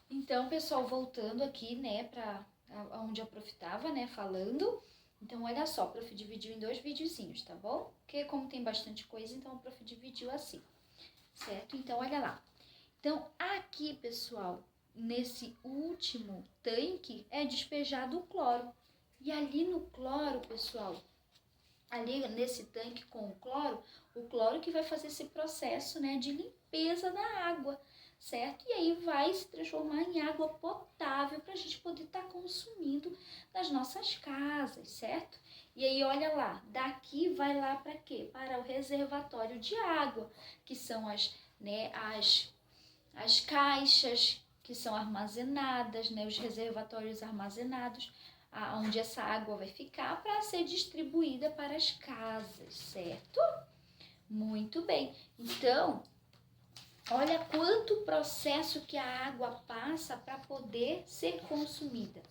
Então, pessoal, voltando aqui, né, para onde a prof tava, né, falando. Então, olha só, a prof dividiu em 2 videozinhos, tá bom? Porque como tem bastante coisa, então a prof dividiu assim, certo? Então, olha lá. Então, aqui, pessoal, nesse último tanque é despejado o cloro. E ali no cloro, pessoal, ali nesse tanque com o cloro que vai fazer esse processo, né, de limpeza da água, certo? E aí vai se transformar em água potável para a gente poder estar consumindo nas nossas casas, certo? E aí, olha lá, daqui vai lá para quê? Para o reservatório de água, que são as caixas que são armazenadas, né, os reservatórios armazenados, onde essa água vai ficar para ser distribuída para as casas, certo? Muito bem. Então, olha quanto processo que a água passa para poder ser consumida,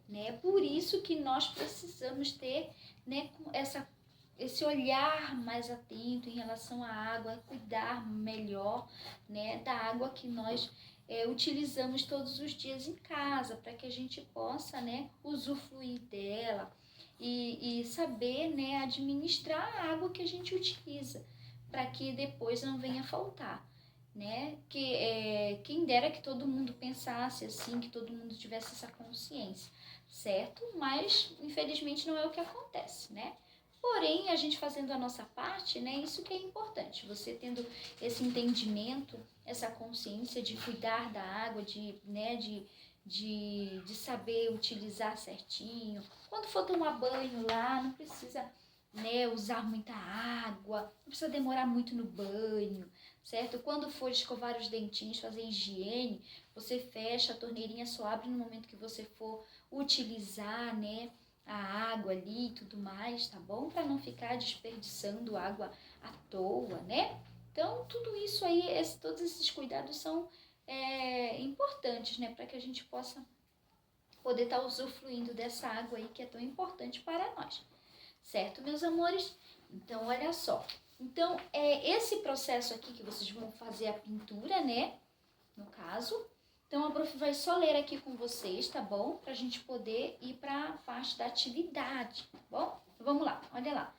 né? Por isso que nós precisamos ter, né, esse olhar mais atento em relação à água, cuidar melhor, né, da água que nós utilizamos todos os dias em casa, para que a gente possa, né, usufruir dela e saber, né, administrar a água que a gente utiliza, para que depois não venha faltar. Né? Quem dera que todo mundo pensasse assim, que todo mundo tivesse essa consciência, certo? Mas infelizmente não é o que acontece, né? Porém, a gente fazendo a nossa parte, né? Isso que é importante. Você tendo esse entendimento, essa consciência de cuidar da água, de saber utilizar certinho. Quando for tomar banho lá, não precisa, né, usar muita água, não precisa demorar muito no banho, certo? Quando for escovar os dentinhos, fazer higiene, você fecha a torneirinha, só abre no momento que você for utilizar, né, a água ali e tudo mais, tá bom? Para não ficar desperdiçando água à toa, né? Então, tudo isso aí, todos esses cuidados são importantes, né? Para que a gente possa poder estar usufruindo dessa água aí que é tão importante para nós. Certo, meus amores? Então, olha só. Então, esse processo aqui que vocês vão fazer a pintura, né? No caso. Então, a prof vai só ler aqui com vocês, tá bom? Pra gente poder ir pra parte da atividade, tá bom? Então, vamos lá, olha lá.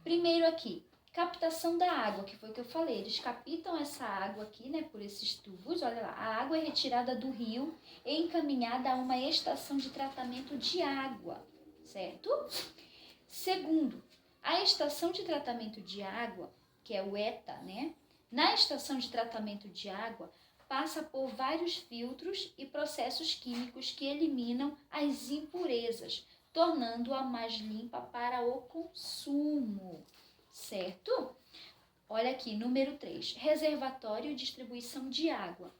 Primeiro aqui, captação da água, que foi o que eu falei. Eles captam essa água aqui, né, por esses tubos, olha lá. A água é retirada do rio e encaminhada a uma estação de tratamento de água, certo? Segundo, a estação de tratamento de água, que é o ETA, né? Na estação de tratamento de água, passa por vários filtros e processos químicos que eliminam as impurezas, tornando-a mais limpa para o consumo, certo? Olha aqui, número 3, reservatório e distribuição de água.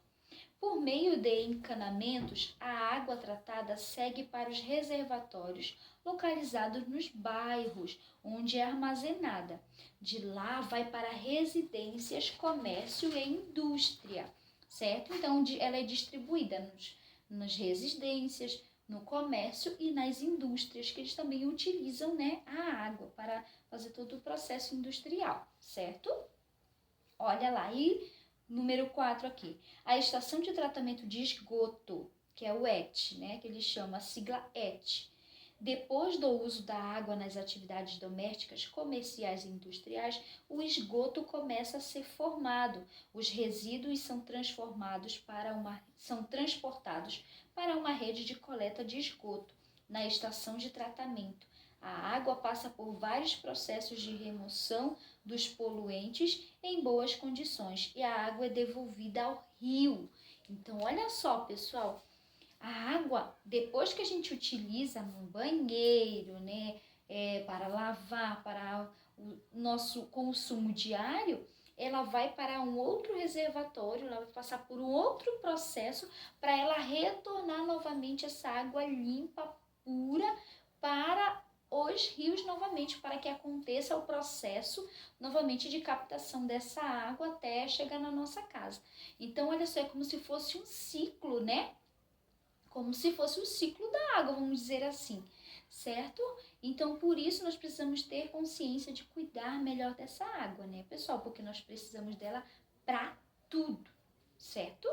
Por meio de encanamentos, a água tratada segue para os reservatórios localizados nos bairros onde é armazenada. De lá vai para residências, comércio e indústria, certo? Então, ela é distribuída nas residências, no comércio e nas indústrias, que eles também utilizam, né, a água para fazer todo o processo industrial, certo? Olha lá, e número 4 aqui, a estação de tratamento de esgoto, que é o ET, né, que ele chama a sigla ET. Depois do uso da água nas atividades domésticas, comerciais e industriais, o esgoto começa a ser formado. Os resíduos são transportados para uma rede de coleta de esgoto na estação de tratamento. A água passa por vários processos de remoção dos poluentes em boas condições e a água é devolvida ao rio. Então, olha só, pessoal, a água, depois que a gente utiliza no banheiro, né, para lavar, para o nosso consumo diário, ela vai para um outro reservatório, ela vai passar por um outro processo para ela retornar novamente essa água limpa, pura, para os rios novamente, para que aconteça o processo novamente de captação dessa água até chegar na nossa casa. Então, olha só, é como se fosse um ciclo, né? Como se fosse o ciclo da água, vamos dizer assim, certo? Então, por isso, nós precisamos ter consciência de cuidar melhor dessa água, né, pessoal? Porque nós precisamos dela para tudo, certo?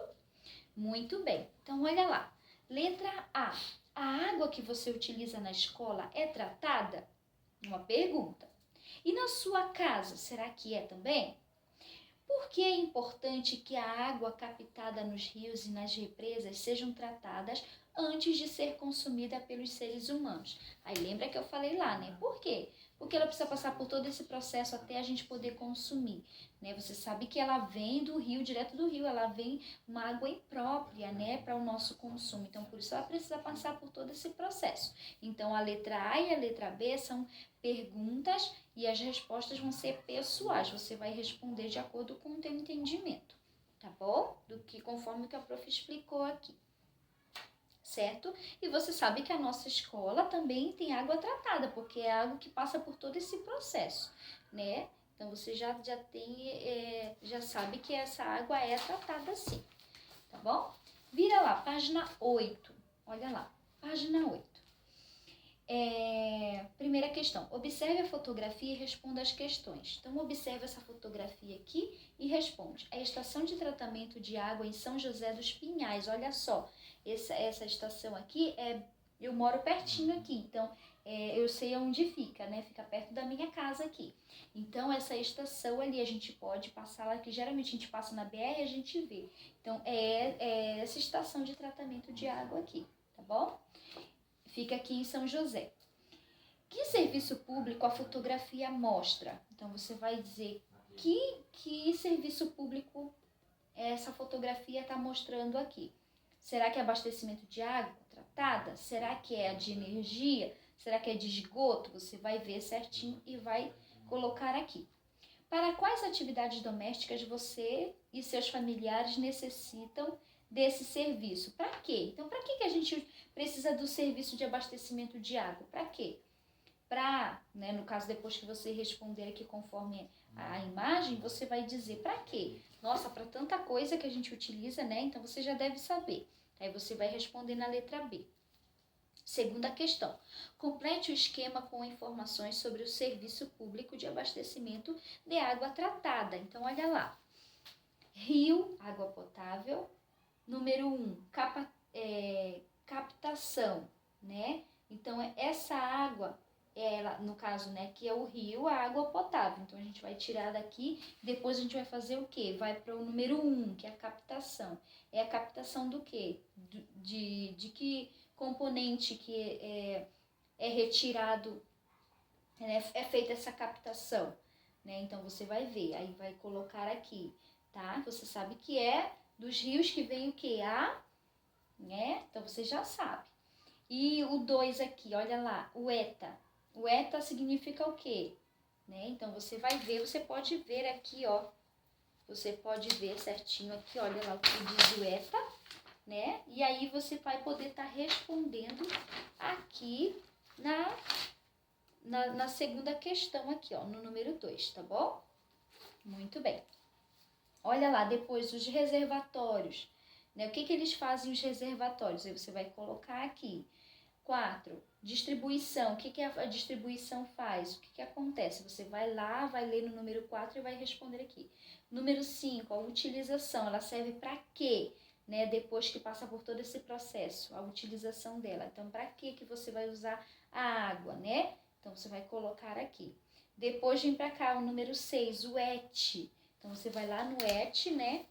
Muito bem. Então, olha lá. Letra A. A água que você utiliza na escola é tratada? Uma pergunta. E na sua casa, será que é também? Por que é importante que a água captada nos rios e nas represas sejam tratadas antes de ser consumida pelos seres humanos? Aí lembra que eu falei lá, né? Por quê? Porque ela precisa passar por todo esse processo até a gente poder consumir, né? Você sabe que ela vem do rio, direto do rio, ela vem uma água imprópria, né, para o nosso consumo. Então, por isso ela precisa passar por todo esse processo. Então, a letra A e a letra B são perguntas e as respostas vão ser pessoais. Você vai responder de acordo com o teu entendimento, tá bom? Do que conforme o que a prof explicou aqui. Certo? E você sabe que a nossa escola também tem água tratada, porque é água que passa por todo esse processo, né? Então você já já sabe que essa água é tratada assim, tá bom? Vira lá, página 8. Olha lá, página 8. Primeira questão, observe a fotografia e responda as questões. Então, observe essa fotografia aqui e responde. A estação de tratamento de água em São José dos Pinhais, olha só, essa estação aqui, eu moro pertinho aqui, então eu sei onde fica, né? Fica perto da minha casa aqui. Então, essa estação ali, a gente pode passar lá, que geralmente a gente passa na BR e a gente vê. Então, é essa estação de tratamento de água aqui, tá bom? Fica aqui em São José. Que serviço público a fotografia mostra? Então, você vai dizer que serviço público essa fotografia está mostrando aqui. Será que é abastecimento de água tratada? Será que é de energia? Será que é de esgoto? Você vai ver certinho e vai colocar aqui. Para quais atividades domésticas você e seus familiares necessitam desse serviço? Para quê? Então, para que a gente precisa do serviço de abastecimento de água? Para quê? Para, né, no caso, depois que você responder aqui conforme a imagem, você vai dizer para quê? Nossa, para tanta coisa que a gente utiliza, né? Então, você já deve saber. Aí você vai responder na letra B. Segunda questão. Complete o esquema com informações sobre o serviço público de abastecimento de água tratada. Então, olha lá. Rio, água potável. Número 1, captação, né? Então, essa água, ela, no caso, né, que é o rio, a água potável. Então, a gente vai tirar daqui, depois a gente vai fazer o quê? Vai para o número 1, que é a captação. É a captação do quê? De que componente que é retirado, né, é feita essa captação, né? Então, você vai ver, aí vai colocar aqui, tá? Você sabe que é dos rios que vem o quê? Né? Então, você já sabe. E o 2 aqui, olha lá, o eta. O eta significa o quê? Né? Então, você vai ver, você pode ver aqui, ó. Você pode ver certinho aqui, olha lá o que diz o eta, né? E aí, você vai poder estar respondendo aqui na segunda questão aqui, ó, no número 2, tá bom? Muito bem. Olha lá, depois os reservatórios, né? O que eles fazem os reservatórios? Aí você vai colocar aqui. 4, distribuição. O que a distribuição faz? O que acontece? Você vai lá, vai ler no número 4 e vai responder aqui. Número 5, a utilização. Ela serve para quê? Né? Depois que passa por todo esse processo, a utilização dela. Então, para que você vai usar a água, né? Então, você vai colocar aqui. Depois vem para cá o número 6, o ET. Então, você vai lá no ET, né?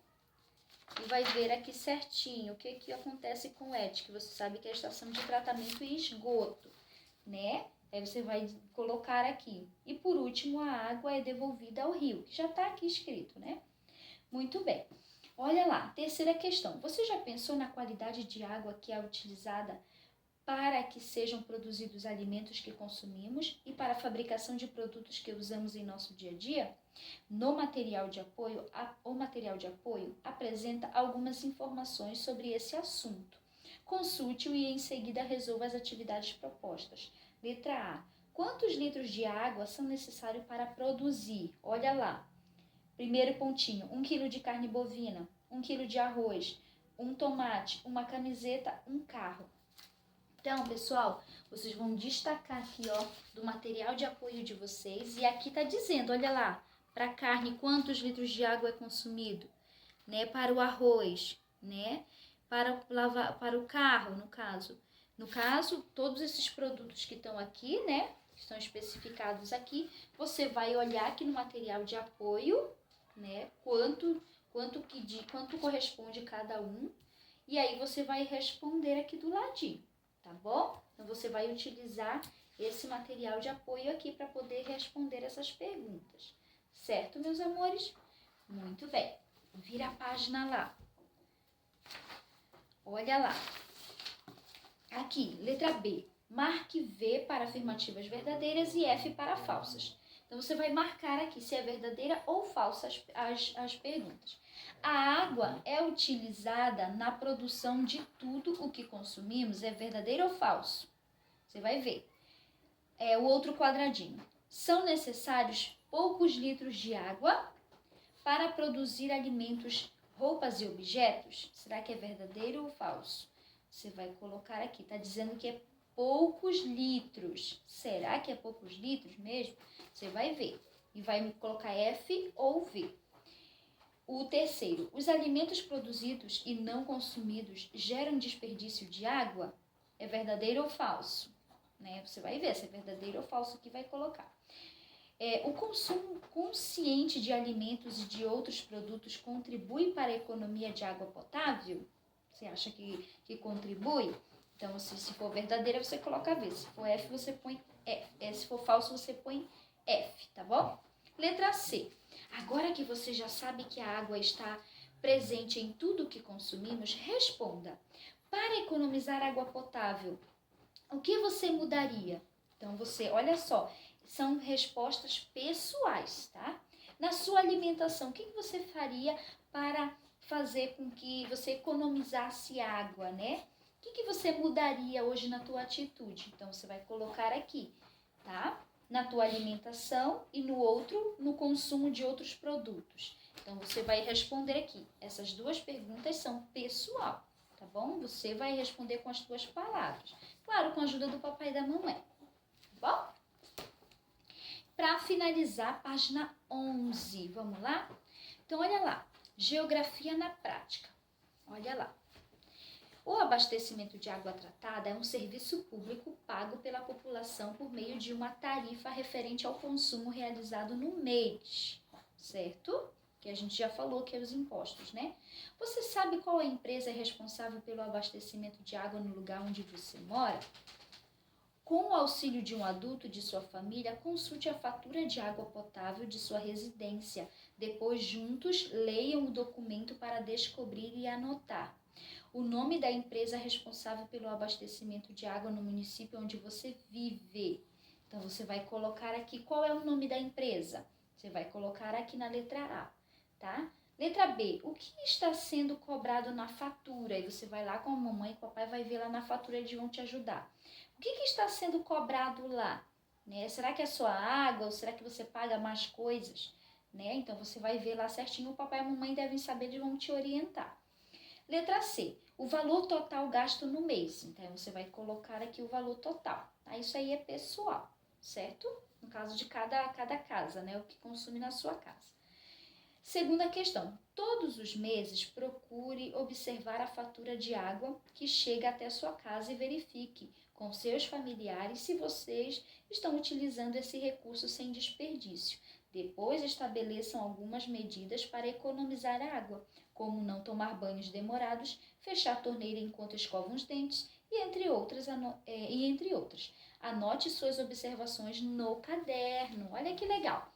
E vai ver aqui certinho o que acontece com o ET, que você sabe que é a estação de tratamento e esgoto, né? Aí você vai colocar aqui. E por último, a água é devolvida ao rio, que já está aqui escrito, né? Muito bem. Olha lá, terceira questão. Você já pensou na qualidade de água que é utilizada para que sejam produzidos alimentos que consumimos e para a fabricação de produtos que usamos em nosso dia a dia? No material de apoio, o material de apoio apresenta algumas informações sobre esse assunto. Consulte-o e em seguida resolva as atividades propostas. Letra A. Quantos litros de água são necessários para produzir? Olha lá. Primeiro pontinho, 1 kg de carne bovina, 1 kg de arroz, um tomate, uma camiseta, um carro. Então, pessoal, vocês vão destacar aqui, ó, do material de apoio de vocês. E aqui tá dizendo, olha lá, para carne, quantos litros de água é consumido, né? Para o arroz, né? para o carro, no caso. No caso, todos esses produtos que estão aqui, né, que estão especificados aqui, você vai olhar aqui no material de apoio, né, quanto corresponde cada um, e aí você vai responder aqui do ladinho, tá bom? Então, você vai utilizar esse material de apoio aqui para poder responder essas perguntas. Certo, meus amores? Muito bem. Vira a página lá. Olha lá. Aqui, letra B. Marque V para afirmativas verdadeiras e F para falsas. Então, você vai marcar aqui se é verdadeira ou falsa as perguntas. A água é utilizada na produção de tudo o que consumimos, é verdadeiro ou falso? Você vai ver. O outro quadradinho. São necessários poucos litros de água para produzir alimentos, roupas e objetos? Será que é verdadeiro ou falso? Você vai colocar aqui, está dizendo que é poucos litros. Será que é poucos litros mesmo? Você vai ver e vai colocar F ou V. O terceiro, os alimentos produzidos e não consumidos geram desperdício de água? É verdadeiro ou falso? Né? Você vai ver se é verdadeiro ou falso que vai colocar. O consumo consciente de alimentos e de outros produtos contribui para a economia de água potável? Você acha que contribui? Então, se for verdadeira, você coloca V. Se for F, você põe F. Se for falso, você põe F, tá bom? Letra C. Agora que você já sabe que a água está presente em tudo que consumimos, responda. Para economizar água potável, o que você mudaria? Então, olha só, são respostas pessoais, tá? Na sua alimentação, o que você faria para fazer com que você economizasse água, né? O que você mudaria hoje na tua atitude? Então, você vai colocar aqui, tá? Na tua alimentação e no consumo de outros produtos. Então, você vai responder aqui. Essas duas perguntas são pessoal, tá bom? Você vai responder com as tuas palavras. Claro, com a ajuda do papai e da mamãe, tá bom? Para finalizar, página 11, vamos lá? Então, olha lá, geografia na prática. Olha lá. O abastecimento de água tratada é um serviço público pago pela população por meio de uma tarifa referente ao consumo realizado no mês, certo? Que a gente já falou que é os impostos, né? Você sabe qual a empresa é responsável pelo abastecimento de água no lugar onde você mora? Com o auxílio de um adulto de sua família, consulte a fatura de água potável de sua residência. Depois, juntos, leiam o documento para descobrir e anotar o nome da empresa responsável pelo abastecimento de água no município onde você vive. Então, você vai colocar aqui qual é o nome da empresa. Você vai colocar aqui na letra A, tá? Letra B, o que está sendo cobrado na fatura? E você vai lá com a mamãe e o papai, vai ver lá na fatura, eles vão te ajudar. O que está sendo cobrado lá? Né? Será que é só água ou será que você paga mais coisas? Né? Então, você vai ver lá certinho, o papai e a mamãe devem saber, eles vão te orientar. Letra C, o valor total gasto no mês. Então, você vai colocar aqui o valor total. Tá? Isso aí é pessoal, certo? No caso de cada casa, né? O que consome na sua casa. Segunda questão, todos os meses procure observar a fatura de água que chega até a sua casa e verifique com seus familiares se vocês estão utilizando esse recurso sem desperdício. Depois estabeleçam algumas medidas para economizar água, como não tomar banhos demorados, fechar a torneira enquanto escovam os dentes e entre outras. Anote suas observações no caderno. Olha que legal!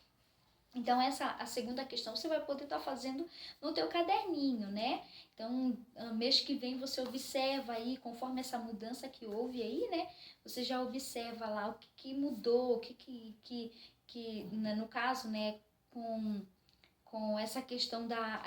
Então, a segunda questão você vai poder estar fazendo no teu caderninho, né? Então, mês que vem você observa aí, conforme essa mudança que houve aí, né? Você já observa lá o que mudou, o que no caso, né, com essa questão da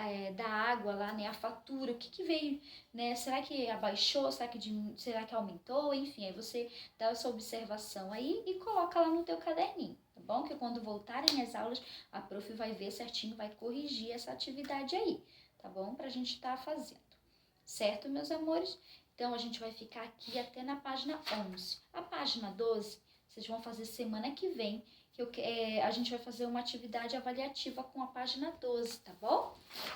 água lá, né, a fatura, o que veio, né, será que abaixou, será que aumentou, enfim, aí você dá essa observação aí e coloca lá no teu caderninho, tá bom? Que quando voltarem as aulas, a prof vai ver certinho, vai corrigir essa atividade aí, tá bom? Pra gente estar fazendo, certo, meus amores? Então, a gente vai ficar aqui até na página 11. A página 12, vocês vão fazer semana que vem, a gente vai fazer uma atividade avaliativa com a página 12, tá bom?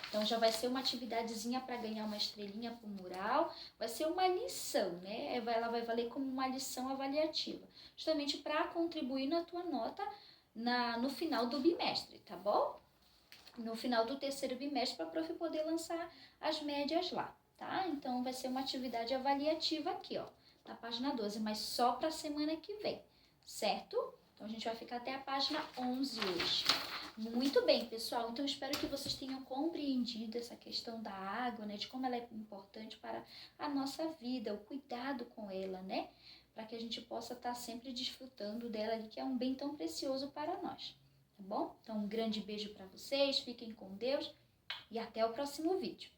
Então já vai ser uma atividadezinha para ganhar uma estrelinha pro mural, vai ser uma lição, né? Ela vai valer como uma lição avaliativa, justamente para contribuir na tua nota no final do bimestre, tá bom? No final do terceiro bimestre, para a prof poder lançar as médias lá, tá? Então vai ser uma atividade avaliativa aqui, ó, na página 12, mas só para a semana que vem, certo? Então a gente vai ficar até a página 11 hoje. Muito bem, pessoal. Então espero que vocês tenham compreendido essa questão da água, né? De como ela é importante para a nossa vida, o cuidado com ela, né? Para que a gente possa estar sempre desfrutando dela, que é um bem tão precioso para nós, tá bom? Então um grande beijo para vocês, fiquem com Deus e até o próximo vídeo.